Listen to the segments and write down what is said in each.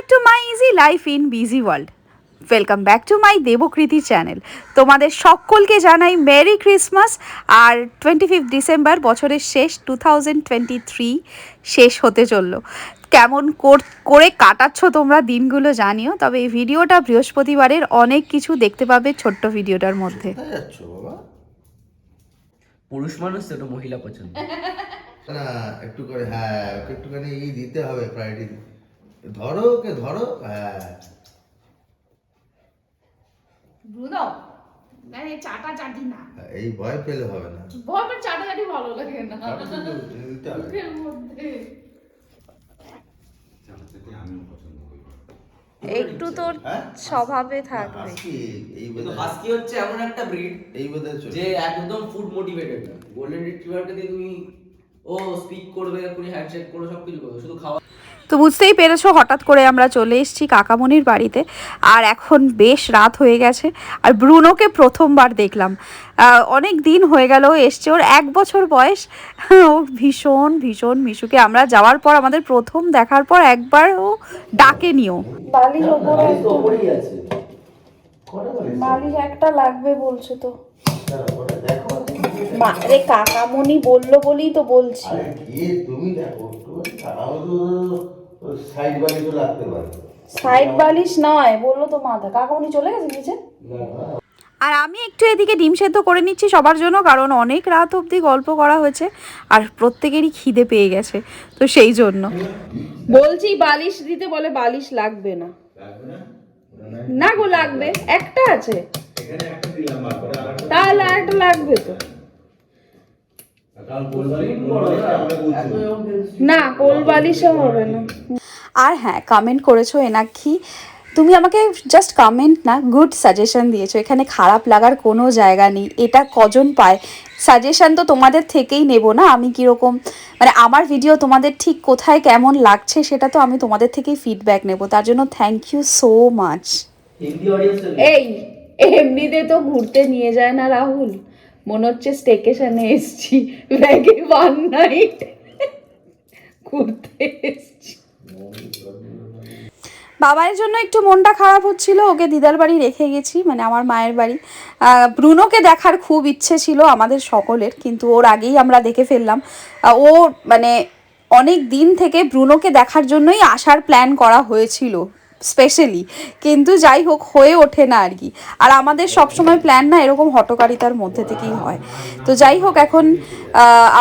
to my easy life in busy world. Welcome back to my Debkriti channel. তোমাদের সকলকে জানাই merry Christmas. আর 25 December বছরের শেষ 2023 শেষ হতে চললো। কেমন করে কাটাচ্ছ তোমরা দিনগুলো জানিও। তবে এই ভিডিওটা বৃহস্পতিবারের অনেক কিছু দেখতে পাবে ছোট্ট ভিডিওটার মধ্যে। পুরুষ মানুষ তো মহিলা পছন্দ না, একটু করে হ্যাঁ একটুখানি দিতে হবে প্রায়োরিটি। ধরো ওকে ধরো, হ্যাঁ ব্রুনো মানে চাটা চাটি না, এই ভয় পেলে হবে না। ভয় পেলে চাটা চাটি ভালো লাগে না। দিতে হবে। মুখের মধ্যে একটু তোর স্বভাবে থাকবে। হাস্কি হচ্ছে এমন একটা ব্রিড যে একদম ফুড মোটিভেটেড না। গোল্ডেন রিট্রিভারকে দিয়ে তুমি ও স্পিক করবে, পুরো হ্যান্ডশেক করবে, সবকিছু করবে, শুধু খাওয়া। তো বুঝতেই পেরেছো হঠাৎ করে আমরা চলে এসেছি কাকামণির বাড়িতে। আর এখন বেশ রাত হয়ে গেছে। আর ব্রুনোকে প্রথমবার দেখলাম, অনেক দিন হয়ে গেল এসছে। ওর 1 বছর বয়স। ও ভীষণ ভীষণ মিশুকে আমরা যাওয়ার পর আমাদের প্রথম দেখার পর একবার ও ডাকে নিও। বালিশ ওপরেই আছে, বালিশ একটা লাগবে বলছে তো। আরে কাকামণি বললো বলেই তো বলছি। তুমি দেখো সাইড বালিশও লাগতে পারে। সাইড বালিশ নয় বললো তো মাথা। কাকামণি চলে গেছে নিচে। আর আমি একটু এদিকে ডিম সেদ্ধ করে নিচ্ছি সবার জন্য, কারণ অনেক রাত অবধি গল্প করা হয়েছে আর প্রত্যেকেরই খিদে পেয়ে গেছে, তো সেই জন্য বলছি বালিশ দিতে। বলে বালিশ লাগবে না। না গো লাগবে, একটা আছে তাহলে একটা লাগবে তো। না কোল বালিশও হবে না। আর হ্যাঁ, কমেন্ট করেছো এনাক্ষী, তুমি আমাকে জাস্ট কমেন্ট না, গুড সাজেশন দিয়েছো। এখানে খারাপ লাগার কোনো জায়গা নেই। এটা কজন পায় সাজেশন, তো তোমাদের থেকেই নেব না। আমি কীরকম মানে আমার ভিডিও তোমাদের ঠিক কোথায় কেমন লাগছে সেটা তো আমি তোমাদের থেকেই ফিডব্যাক নেব। তার জন্য থ্যাংক ইউ সো মাচ। এই এমনিতে তো ঘুরতে নিয়ে যায় না রাহুল, মনে হচ্ছে স্টেকেশনে এসছি, ব্যাগে 1 নাইট ঘুরতে এসছি। বাবার জন্য একটু মনটা খারাপ হচ্ছিল, ওকে দিদার বাড়ি রেখে গেছি, মানে আমার মায়ের বাড়ি। ব্রুনোকে দেখার খুব ইচ্ছে ছিল আমাদের সকলের, কিন্তু ওর আগেই আমরা দেখে ফেললাম। ও মানে অনেক দিন থেকে ব্রুনোকে দেখার জন্যই আসার প্ল্যান করা হয়েছিল স্পেশালি, কিন্তু যাই হোক হয়ে ওঠে না আর কি। আর আমাদের সবসময় প্ল্যান না এরকম হটকারিতার মধ্যে থেকেই হয়। তো যাই হোক এখন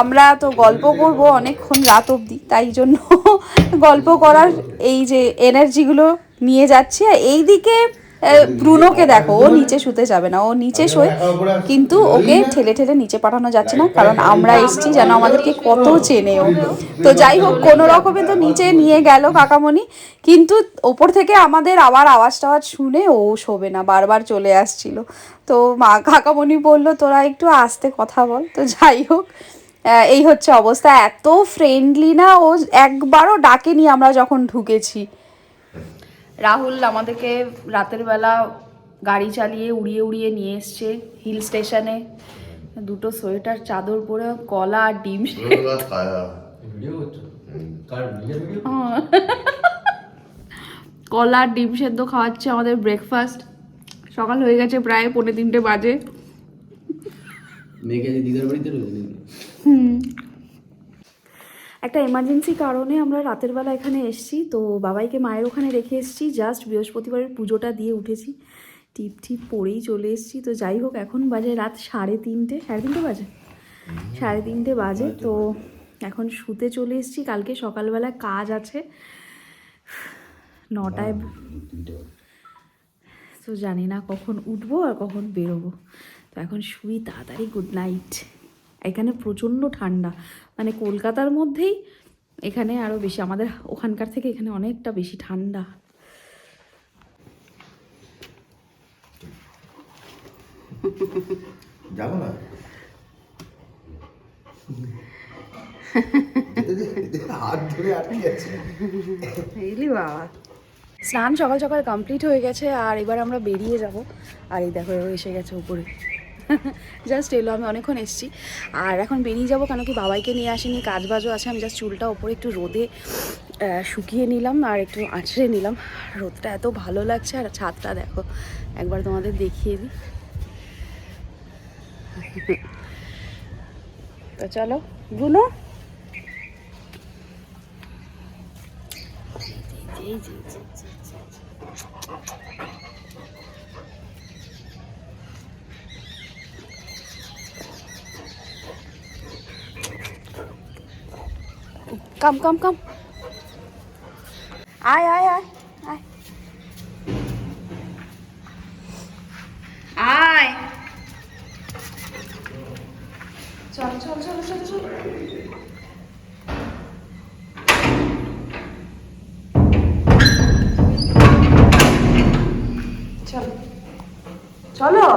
আমরা তো গল্প করব অনেকক্ষণ রাত অবধি, তাই জন্য গল্প করার এই যে এনার্জিগুলো নিয়ে যাচ্ছি। আর এইদিকে ব্রুনোকে দেখো, ও নিচে শুতে যাবে না, ও নিচে শোয়, কিন্তু ওকে ঠেলে ঠেলে নিচে পাঠানো যাচ্ছে না, কারণ আমরা এসছি যেন আমাদেরকে কত চেনে ও। তো যাই হোক কোনো রকমে তো নিচে নিয়ে গেল কাকামণি, কিন্তু ওপর থেকে আমাদের আবার আওয়াজ টাওয়াজ শুনে ও শোবে না, বারবার চলে আসছিল। তো মা কাকামণি বললো তোরা একটু আস্তে কথা বল। তো যাই হোক এই হচ্ছে অবস্থা। এত ফ্রেন্ডলি না, ও একবারও ডাকেনি আমরা যখন ঢুকেছি। রাহুল আমাদেরকে রাতের বেলা গাড়ি চালিয়ে উড়িয়ে উড়িয়ে নিয়ে এসছে হিল স্টেশনে। 2টো সোয়েটার চাদর পরে কলা আর ডিম, কলা আর ডিম সেদ্ধ খাওয়াচ্ছে আমাদের ব্রেকফাস্ট। সকাল হয়ে গেছে প্রায় 2:45 বাজে। একটা এমার্জেন্সি কারণে আমরা রাতের বেলা এখানে এসেছি। তো বাবাইকে মায়ের ওখানে রেখে এসেছি, জাস্ট বৃহস্পতিবারের পুজোটা দিয়ে উঠেছি, টিপ টিপ পরেই চলে এসেছি। তো যাই হোক এখন বাজে রাত 3:30, 3:30 বাজে, 3:30 বাজে। তো এখন শুতে চলে এসেছি। কালকে সকালবেলা কাজ আছে 9টায়, তো জানি না কখন উঠবো আর কখন বেরোবো। তো এখন শুই তাড়াতাড়ি। Good night. এখানে প্রচণ্ড ঠান্ডা, মানে কলকাতার মধ্যেই এখানে আরও বেশি, আমাদের ওখানকার থেকে এখানে অনেকটা বেশি ঠান্ডা। যাবো না হাত ধরে আটকে আছে। বাবা স্নান সকাল সকাল কমপ্লিট হয়ে গেছে, আর এবার আমরা বেরিয়ে যাব। আর এই দেখো এসে গেছে উপরে। জাস্ট এলো, আমি অনেকক্ষণ এসেছি। আর এখন বেরিয়ে যাবো, কেন কি বাবাইকে নিয়ে আসিনি, কাজ বাজও আছে। আমি জাস্ট চুলটা ওপরে একটু রোদে শুকিয়ে নিলাম আর একটু আঁচড়ে নিলাম। রোদটা এত ভালো লাগছে, আর ছাদটা দেখো একবার তোমাদের দেখিয়ে দিই। তো চলো বুনো, come come come, আয় আয় আয় আয় আয়, চল চল চল চল চল। চলো চলো,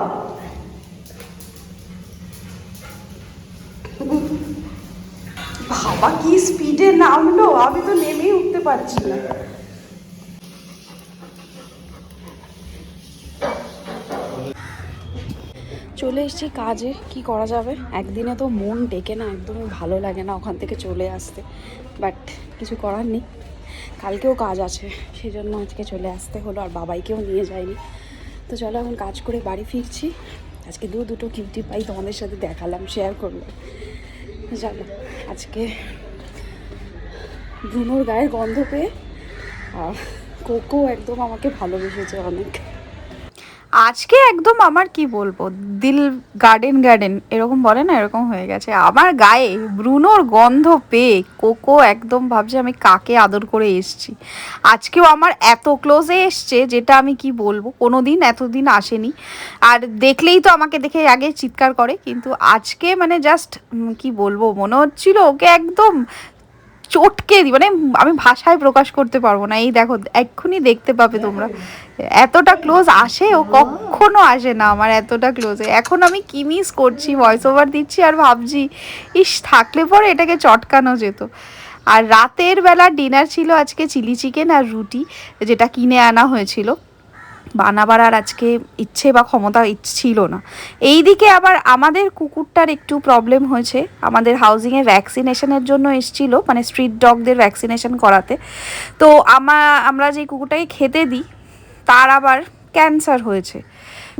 বাবা কি স্পিডে নামলো, আমি তো নেমেই উঠতে পারছি না। চলে এসেছি কাজে, কি করা যাবে, একদিনে তো মন ডেকে না, একদমই ভালো লাগে না ওখান থেকে চলে আসতে, বাট কিছু করার নেই, কালকেও কাজ আছে, সেই জন্য আজকে চলে আসতে হলো, আর বাবাইকেও নিয়ে যাইনি। তো চলো এখন কাজ করে বাড়ি ফিরছি। আজকে দুটো কিউটি পাই তোমাদের সাথে দেখালাম, শেয়ার করলাম। চলো, আজকে ব্রুনোর গায়ের গন্ধ পেয়ে আর কোকো একদম আমাকে ভালোবেসেছে অনেক। আজকে একদম আমার কি বলবো, দিল গার্ডেন এরকম বলে না, এরকম হয়ে গেছে আমার গায়ে ব্রুনোর গন্ধ পেয়ে। কোকো একদম ভাবছে আমি কাকে আদর করে এসছি। আজকেও আমার এত ক্লোজে এসছে, যেটা আমি কি বলবো, কোনোদিন এতদিন আসেনি। আর দেখলেই তো আমাকে দেখে আগে চিৎকার করে, কিন্তু আজকে মানে জাস্ট কি বলবো, মনে হচ্ছিল ওকে একদম চটকে দিই, মানে আমি ভাষায় প্রকাশ করতে পারবো না। এই দেখো এক্ষুনি দেখতে পাবে তোমরা, এতটা ক্লোজ আসে ও, কখনো আসে না আমার এতটা ক্লোজে। এখন আমি কি মিস করছি, ভয়েস ওভার দিচ্ছি আর ভাবছি ইস থাকলে পরে এটাকে চটকানো যেত। আর রাতের বেলা ডিনার ছিল আজকে চিলি চিকেন আর রুটি, যেটা কিনে আনা হয়েছিল, বানাবার আর আজকে ইচ্ছে বা ক্ষমতা ছিল না। এই দিকে আবার আমাদের কুকুরটার একটু প্রবলেম হয়েছে, আমাদের হাউজিংয়ে ভ্যাকসিনেশনের জন্য এসেছিলো, মানে স্ট্রিট ডগদের ভ্যাকসিনেশন করাতে। তো আমরা যে কুকুরটাকে খেতে দিই তার আবার ক্যান্সার হয়েছে,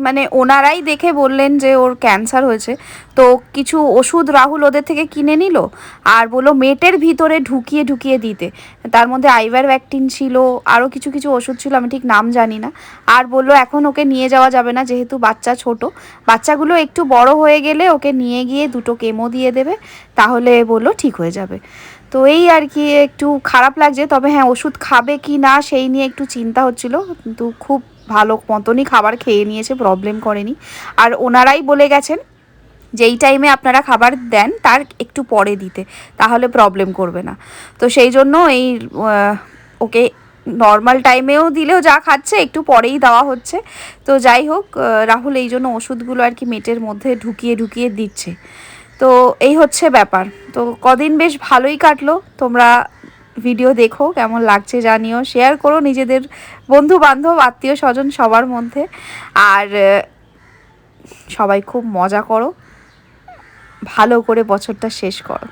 মানে ওনারাই দেখে বললেন যে ওর ক্যান্সার হয়েছে। তো কিছু ওষুধ রাহুল ওদের থেকে কিনে নিল, আর বললো মেটের ভিতরে ঢুকিয়ে দিতে। তার মধ্যে আইভারম্যাকটিন ছিল, আরও কিছু ওষুধ ছিল, আমি ঠিক নাম জানি না। আর বললো এখন ওকে নিয়ে যাওয়া যাবে না, যেহেতু বাচ্চা ছোট, বাচ্চাগুলো একটু বড় হয়ে গেলে ওকে নিয়ে গিয়ে 2 কেমো দিয়ে দেবে, তাহলে বললো ঠিক হয়ে যাবে। তো এই আর কি, একটু খারাপ লাগছে। তবে হ্যাঁ, ওষুধ খাবে কি না সেই নিয়ে একটু চিন্তা হচ্ছিল, কিন্তু খুব ভালো মতনই খাবার খেয়ে নিয়েছে, প্রবলেম করেনি। আর ওনারাই বলে গেছেন যেই টাইমে আপনারা খাবার দেন তার একটু পরে দিতে, তাহলে প্রবলেম করবে না। তো সেই জন্য এই ওকে নর্মাল টাইমেও দিলেও যা খাচ্ছে একটু পরেই দেওয়া হচ্ছে। তো যাই হোক, রাহুল এই জন্য ওষুধগুলো আর কি মেটের মধ্যে ঢুকিয়ে দিচ্ছে। তো এই হচ্ছে ব্যাপার। তো কদিন বেশ ভালোই কাটলো। তোমরা ভিডিও দেখো, কেমন লাগছে জানিও, শেয়ার করো নিজেদের বন্ধু বান্ধব আত্মীয় স্বজন সবার মধ্যে। আর সবাই খুব মজা করো, ভালো করে বছরটা শেষ করো।